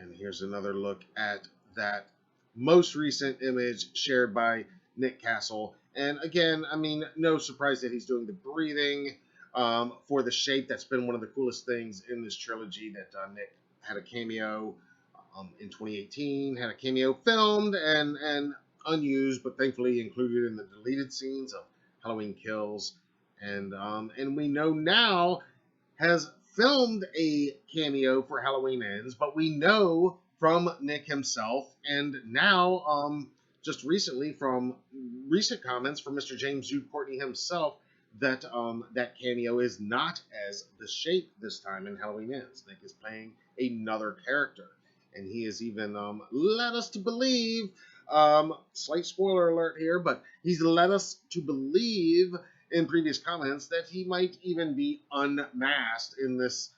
And here's another look at that most recent image shared by Nick Castle. And again, I mean, no surprise that he's doing the breathing for the shape. That's been one of the coolest things in this trilogy, that Nick had a cameo in 2018, had a cameo filmed and unused, but thankfully included in the deleted scenes of Halloween Kills. And we know now has filmed a cameo for Halloween Ends, but we know from Nick himself, and now just recently from recent comments from Mr. James Jude Courtney himself, that that cameo is not as the shape this time in Halloween Ends. Nick is playing another character, and he has even led us to believe, slight spoiler alert here, but he's led us to believe in previous comments that he might even be unmasked in this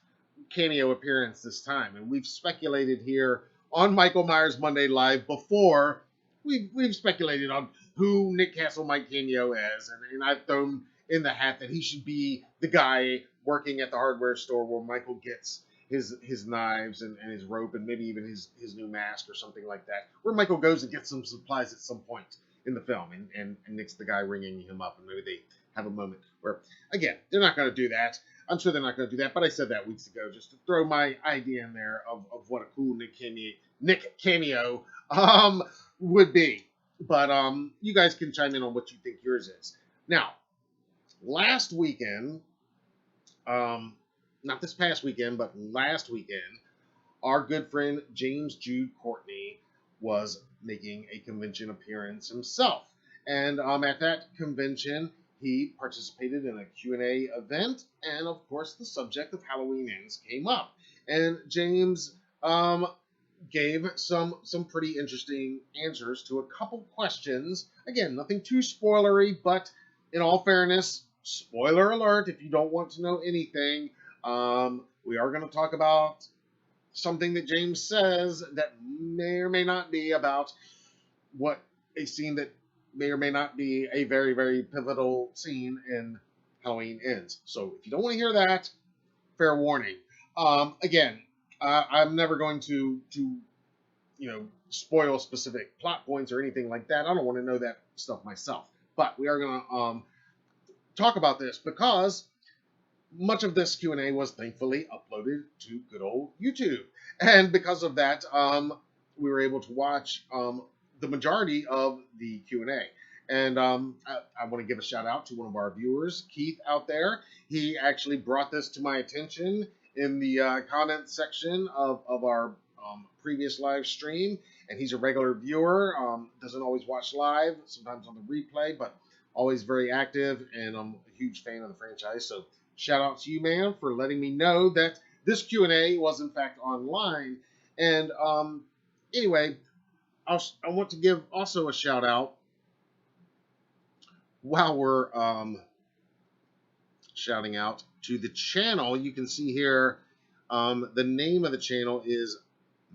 cameo appearance this time. And we've speculated here on Michael Myers Monday Live before. We've speculated on who Nick Castle might cameo as, and I've thrown in the hat that he should be the guy working at the hardware store where Michael gets his knives and his rope and maybe even his new mask or something like that, where Michael goes and gets some supplies at some point in the film, and Nick's the guy ringing him up, and maybe they have a moment where, again, they're not going to do that. I'm sure they're not going to do that, but I said that weeks ago just to throw my idea in there of what a cool Nick cameo would be. But you guys can chime in on what you think yours is. Now, last weekend, not this past weekend, but last weekend, our good friend James Jude Courtney was making a convention appearance himself. And at that convention, he participated in a Q&A event, and of course the subject of Halloween Ends came up. And James gave some pretty interesting answers to a couple questions. Again, nothing too spoilery, but in all fairness, spoiler alert, if you don't want to know anything, we are going to talk about something that James says that may or may not be about what a scene that may or may not be a very, very pivotal scene in Halloween Ends. So if you don't want to hear that, fair warning. Again, I'm never going to spoil specific plot points or anything like that. I don't want to know that stuff myself. But we are going to talk about this because much of this Q&A was thankfully uploaded to good old YouTube. And because of that, we were able to watch the majority of the Q&A. And I want to give a shout out to one of our viewers, Keith, out there. He actually brought this to my attention in the comment section of our previous live stream. And he's a regular viewer, doesn't always watch live, sometimes on the replay, but always very active, and I'm a huge fan of the franchise. So shout out to you, man, for letting me know that this Q&A was in fact online. And anyway, I want to give also a shout out while we're shouting out to the channel. You can see here the name of the channel is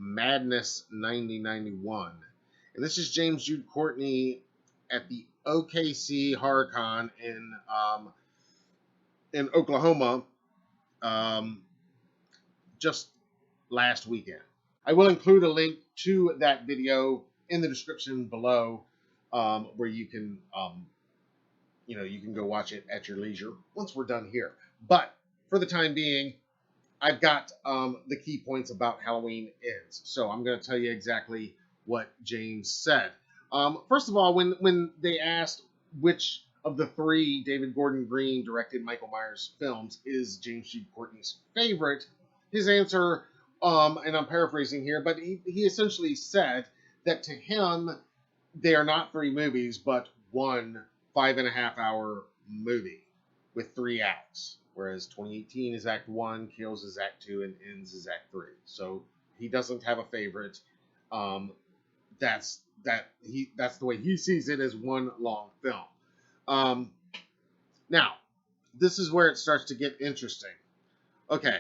Madness 9091, and this is James Jude Courtney at the OKC HorrorCon in Oklahoma just last weekend. I will include a link to that video in the description below, where you can you can go watch it at your leisure once we're done here. But for the time being, I've got the key points about Halloween Ends. So I'm going to tell you exactly what James said. First of all, when they asked which of the three David Gordon Green directed Michael Myers films is James Jude Courtney's favorite, his answer, and I'm paraphrasing here, but he essentially said that to him, they are not three movies, but one 5.5-hour movie with 3 acts. Whereas 2018 is Act 1, Kills is Act 2, and Ends is Act 3. So he doesn't have a favorite. That's the way he sees it, as one long film. Now, this is where it starts to get interesting. Okay.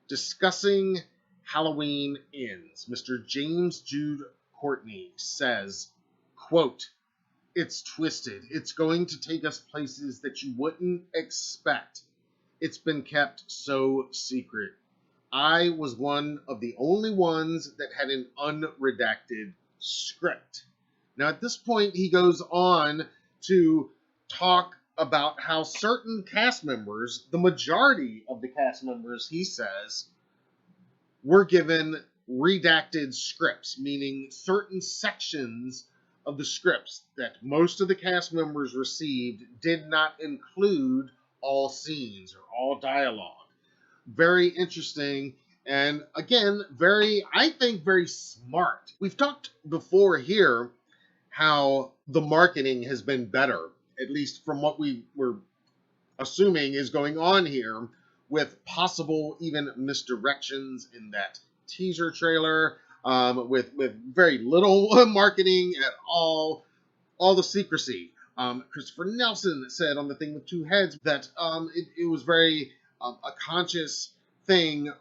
Discussing Halloween Ends, Mr. James Jude Courtney says, quote, "It's twisted. It's going to take us places that you wouldn't expect. It's been kept so secret. I was one of the only ones that had an unredacted script. Now, at this point, he goes on to talk about how certain cast members, the majority of the cast members, he says, were given redacted scripts, meaning certain sections of the scripts that most of the cast members received did not include all scenes or all dialogue. Very interesting. And again, I think, very smart. We've talked before here how the marketing has been better, at least from what we were assuming is going on here, with possible even misdirections in that teaser trailer, with very little marketing at all the secrecy. Christopher Nelson said on The Thing with Two Heads that it was very a conscious thing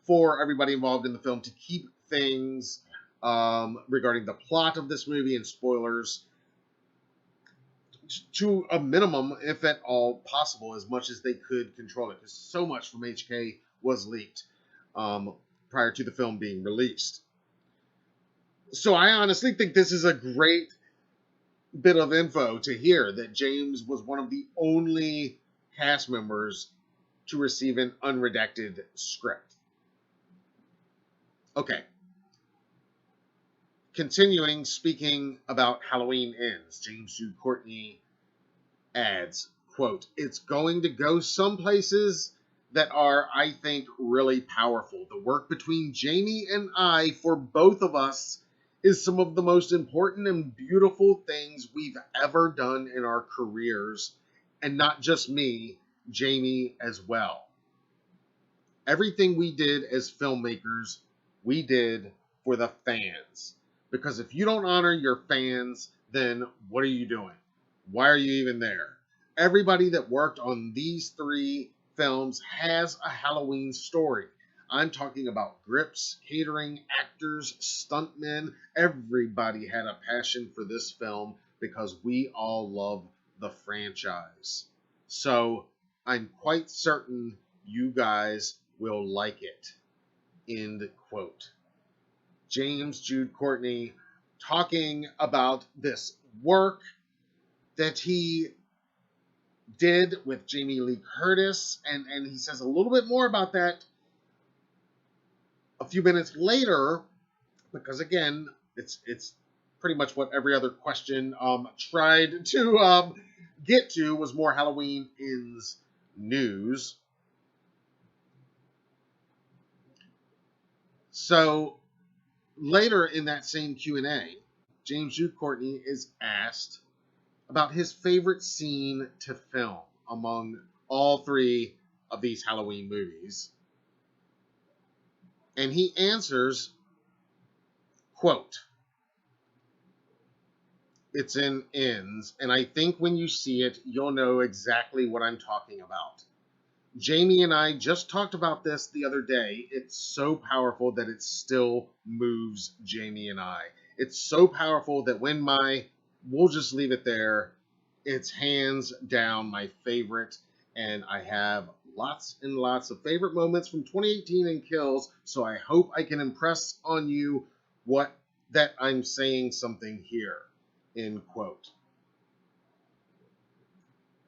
for everybody involved in the film to keep things regarding the plot of this movie and spoilers to a minimum, if at all possible, as much as they could control it, because so much from HK was leaked prior to the film being released. So I honestly think this is a great bit of info to hear, that James was one of the only cast members to receive an unredacted script. Okay. Continuing, speaking about Halloween Ends, James Jude Courtney adds, quote, "It's going to go some places that are, I think, really powerful. The work between Jamie and I, for both of us, is some of the most important and beautiful things we've ever done in our careers. And not just me, Jamie as well. Everything we did as filmmakers, we did for the fans. Because if you don't honor your fans, then what are you doing? Why are you even there? Everybody that worked on these 3 films has a Halloween story. I'm talking about grips, catering, actors, stuntmen. Everybody had a passion for this film because we all love the franchise. So I'm quite certain you guys will like it." End quote. James Jude Courtney talking about this work that he did with Jamie Lee Curtis, and he says a little bit more about that a few minutes later, because again, it's pretty much what every other question tried to get to, was more Halloween Ends news. So later in that same Q&A, James Jude Courtney is asked about his favorite scene to film among all 3 of these Halloween movies. And he answers, quote, "It's in Ends, and I think when you see it, you'll know exactly what I'm talking about. Jamie and I just talked about this the other day. It's so powerful that it still moves Jamie and I. It's so powerful that we'll just leave it there, it's hands down my favorite, and I have lots and lots of favorite moments from 2018 and Kills, so I hope I can impress on you that I'm saying something here." End quote.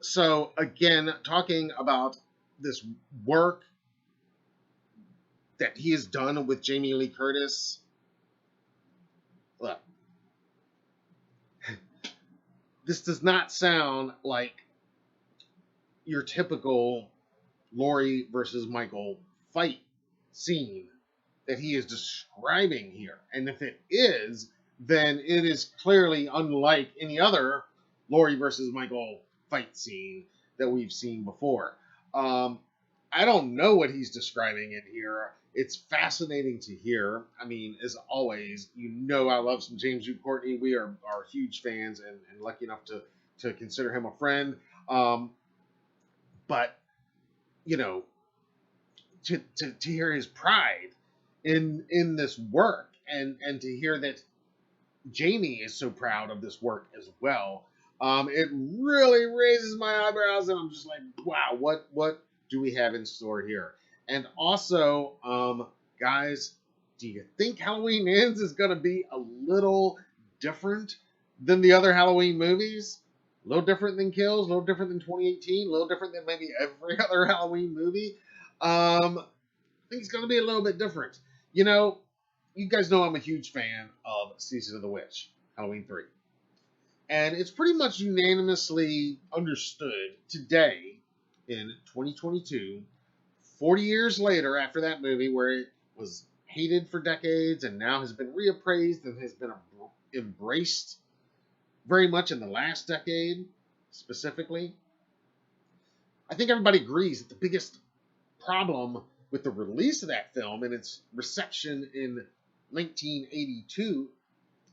So again, talking about this work that he has done with Jamie Lee Curtis. Look, this does not sound like your typical Laurie versus Michael fight scene that he is describing here. And if it is, then it is clearly unlike any other Laurie versus Michael fight scene that we've seen before. I don't know what he's describing in here. It's fascinating to hear. I mean, as always, I love some James Jude Courtney. We are huge fans and lucky enough to consider him a friend. But, to hear his pride in this work, and to hear that Jamie is so proud of this work as well, it really raises my eyebrows, and I'm just like, wow, what do we have in store here? And also, guys, do you think Halloween Ends is going to be a little different than the other Halloween movies? A little different than Kills, a little different than 2018, a little different than maybe every other Halloween movie. I think it's going to be a little bit different. You know, you guys know I'm a huge fan of Season of the Witch, Halloween 3. And it's pretty much unanimously understood today in 2022, 40 years later after that movie, where it was hated for decades and now has been reappraised and has been embraced very much in the last decade specifically. I think everybody agrees that the biggest problem with the release of that film and its reception in 1982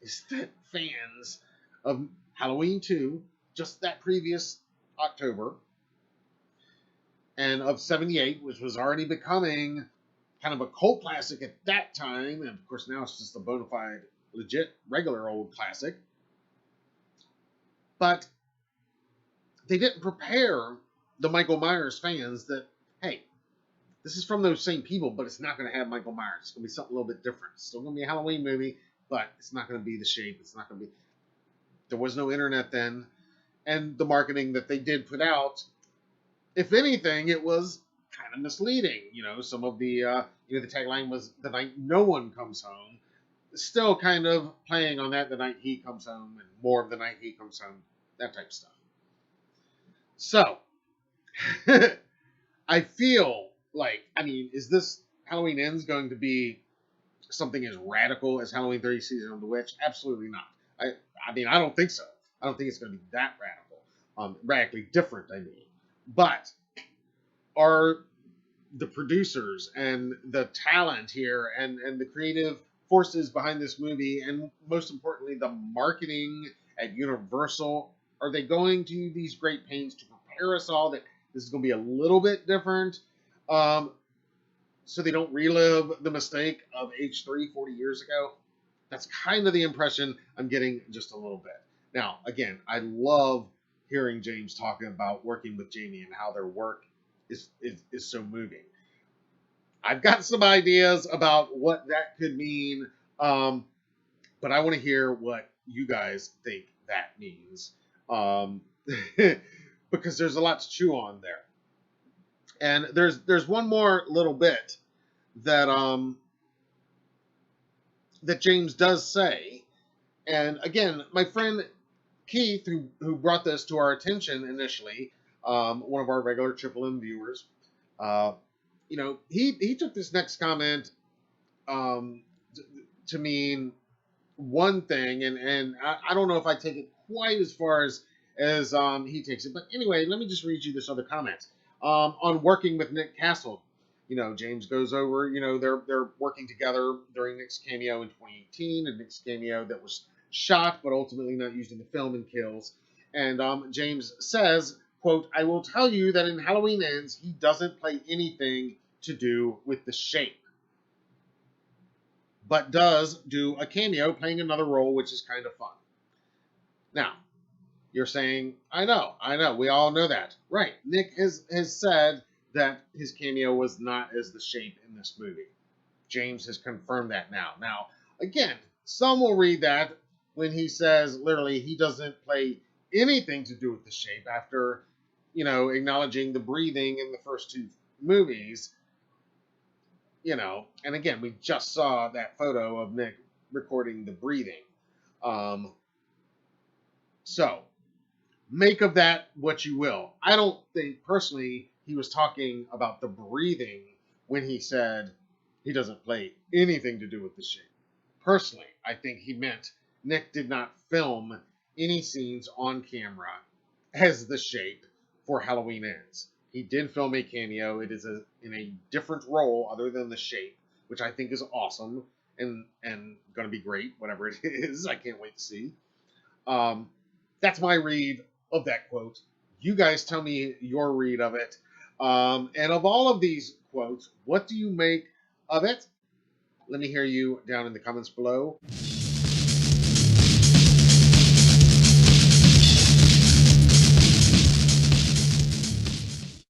is that fans of Halloween 2, just that previous October, and of 78, which was already becoming kind of a cult classic at that time, and of course now it's just a bona fide, legit, regular old classic. But they didn't prepare the Michael Myers fans that, hey, this is from those same people, but it's not going to have Michael Myers. It's going to be something a little bit different. It's still going to be a Halloween movie, but it's not going to be the shape. It's not going to be... There was no internet then, and the marketing that they did put out, if anything, it was kind of misleading. You know, some of the, the tagline was "The night no one comes home." Still kind of playing on that, "The night he comes home," and more of "The night he comes home," that type of stuff. So, I feel like, is this Halloween Ends going to be something as radical as Halloween 3 Season of the Witch? Absolutely not. I don't think so. I don't think it's going to be that radical. Radically different, I mean. But are the producers and the talent here and the creative forces behind this movie, and most importantly, the marketing at Universal, are they going to use these great pains to prepare us all that this is going to be a little bit different, so they don't relive the mistake of H3 40 years ago? That's kind of the impression I'm getting, just a little bit. Now, again, I love hearing James talking about working with Jamie and how their work is so moving. I've got some ideas about what that could mean, but I want to hear what you guys think that means, because there's a lot to chew on there. And there's one more little bit that that James does say, and again, my friend Keith, who brought this to our attention initially, one of our regular Triple M viewers, he took this next comment to mean one thing, and I don't know if I take it quite as far as he takes it, but anyway, let me just read you this other comment on working with Nick Castle. James goes over, they're working together during Nick's cameo in 2018, and Nick's cameo that was shot but ultimately not used in the film in Kills. And James says, quote, "I will tell you that in Halloween Ends, he doesn't play anything to do with the shape, but does do a cameo playing another role, which is kind of fun." Now, you're saying, I know, we all know that. Right, Nick has said that his cameo was not as the shape in this movie. James has confirmed that now. Now, again, some will read that when he says, literally, he doesn't play anything to do with the shape after, acknowledging the breathing in the first two movies. And again, we just saw that photo of Nick recording the breathing. So, make of that what you will. I don't think, personally, he was talking about the breathing when he said he doesn't play anything to do with the shape. Personally, I think he meant Nick did not film any scenes on camera as the shape for Halloween Ends. He did film a cameo. It is in a different role other than the shape, which I think is awesome and going to be great, whatever it is. I can't wait to see. That's my read of that quote. You guys tell me your read of it. And of all of these quotes, what do you make of it? Let me hear you down in the comments below.